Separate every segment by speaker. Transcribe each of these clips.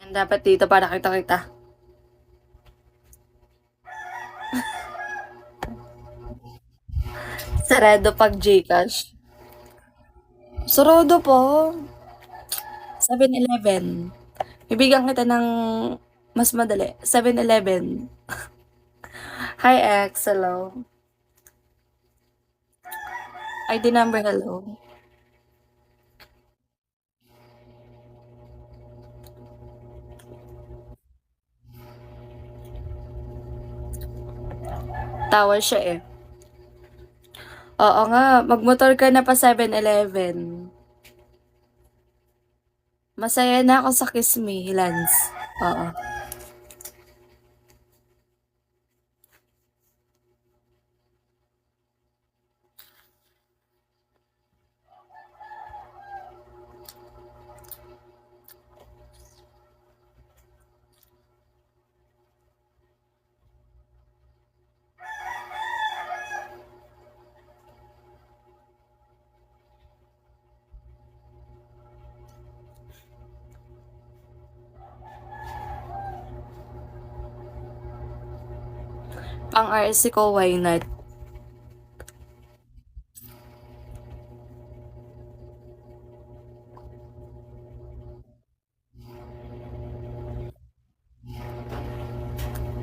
Speaker 1: Yan dapat dito para kita-kita. Sarado pag Gcash. Sarado po. 7-Eleven. Bibigyan kita ng mas madali. 7-Eleven. Hi, X. Hello. ID number, hello. Tawa siya eh. Oo nga, magmotor ka na pa 7-Eleven. Masaya na ako sa Kiss Me, Lance. Oo. Pang RSC ko, why not?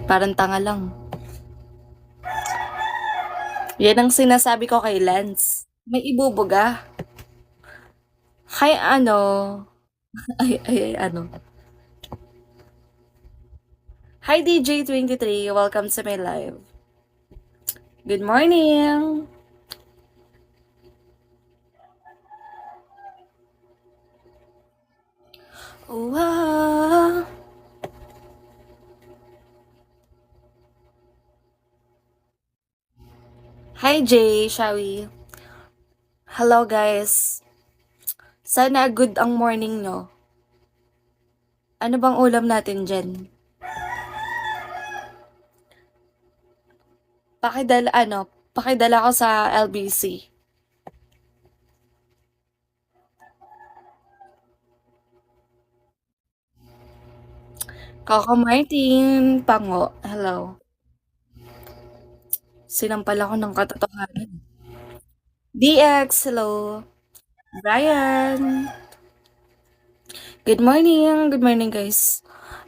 Speaker 1: Parang tanga lang. Yan ang sinasabi ko kay Lance. May ibubuga. Kay ano? Ano? Hi DJ23, welcome to my live. Good morning! Wow. Hi Jay, Shawi. Hello guys. Sana good ang morning nyo. Ano bang ulam natin dyan? Pakidala ko sa LBC. Coco Martin, Pango, hello. Sinampal ako ng katotohanan. DX, hello. Brian. Good morning guys.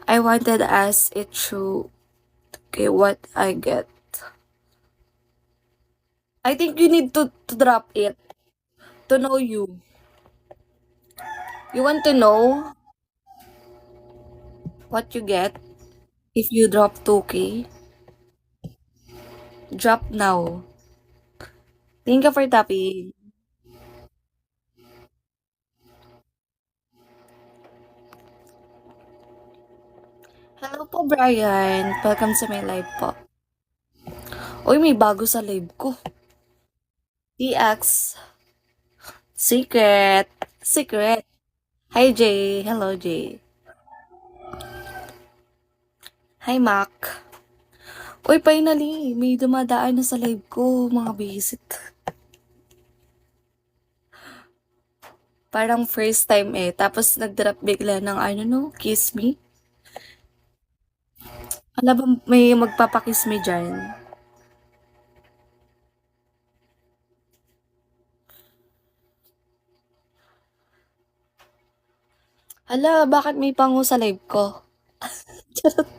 Speaker 1: I wanted to ask it true. Okay, what I get. I think you need to drop it to know you. You want to know what you get if you drop 2K? Drop now. Thank you for tapping. Hello po, Brian. Welcome to my live po. Uy, may bago sa live ko. DX. Secret. Secret. Hi, Jay. Hello, Jay. Hi, Mac. Uy, finally, may dumadaan na sa live ko, mga visit. Parang first time eh. Tapos nag-drop bigla ng Kiss Me. Alam ba may magpapakiss me dyan? Hala, bakit may pango sa live ko? Charot.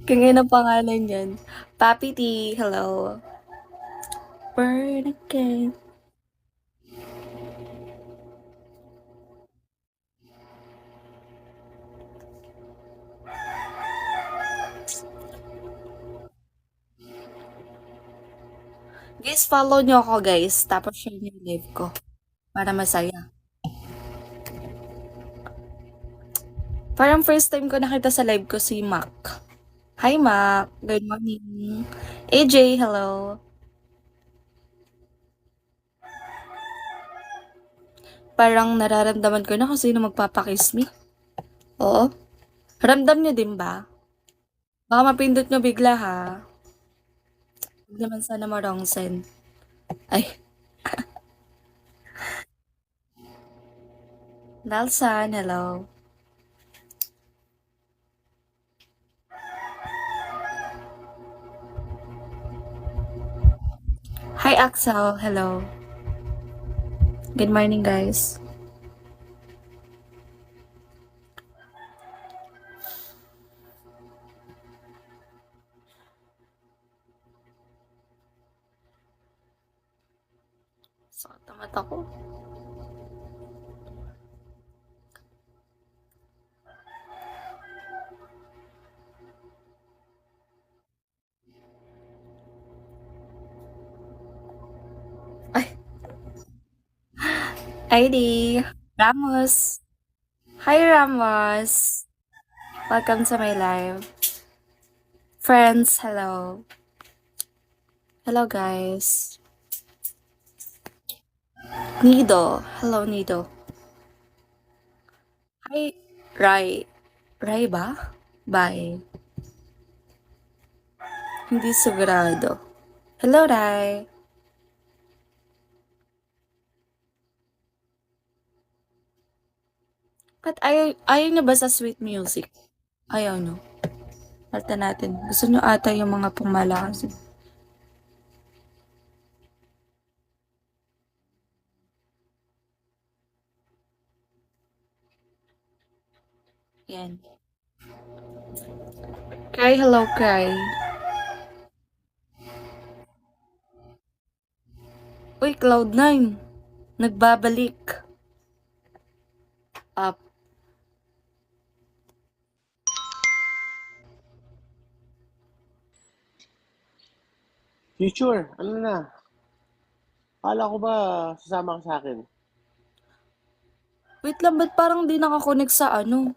Speaker 1: Kaya ang pangalan yan. Papi T, hello. Burn again. Guys, follow nyo ako guys. Tapos share nyo yung live ko. Para masaya. Parang first time ko nakita sa live ko si Mac. Hi Mac, good morning. AJ, hello. Parang nararamdaman ko na kung sino magpapakiss me. Oo. Ramdam nyo din ba? Baka mapindot nyo bigla ha. Huwag naman sana marong send. Ay. Dalsan, hello. Hi, Axel. Hello. Good morning, guys. Sakit na mata ko. Ay, ID. Ramos. Hi, Ramos. Welcome to my live. Friends, hello. Hello, guys. Nido. Hello, Nido. Hi, Rai. Rai ba? Bye. Hindi sigurado. Hello, Rai. Ba't ayaw niyo ba sa sweet music? Ayaw niyo? Alta natin. Gusto niyo ata yung mga pumalakas. Yan. Cry, hello, cry. Uy, Cloud9. Nagbabalik. Up.
Speaker 2: Future, ano na? Akala ko ba sasama ka sa akin?
Speaker 1: Wait lang, ba't parang di nakakonect sa ano?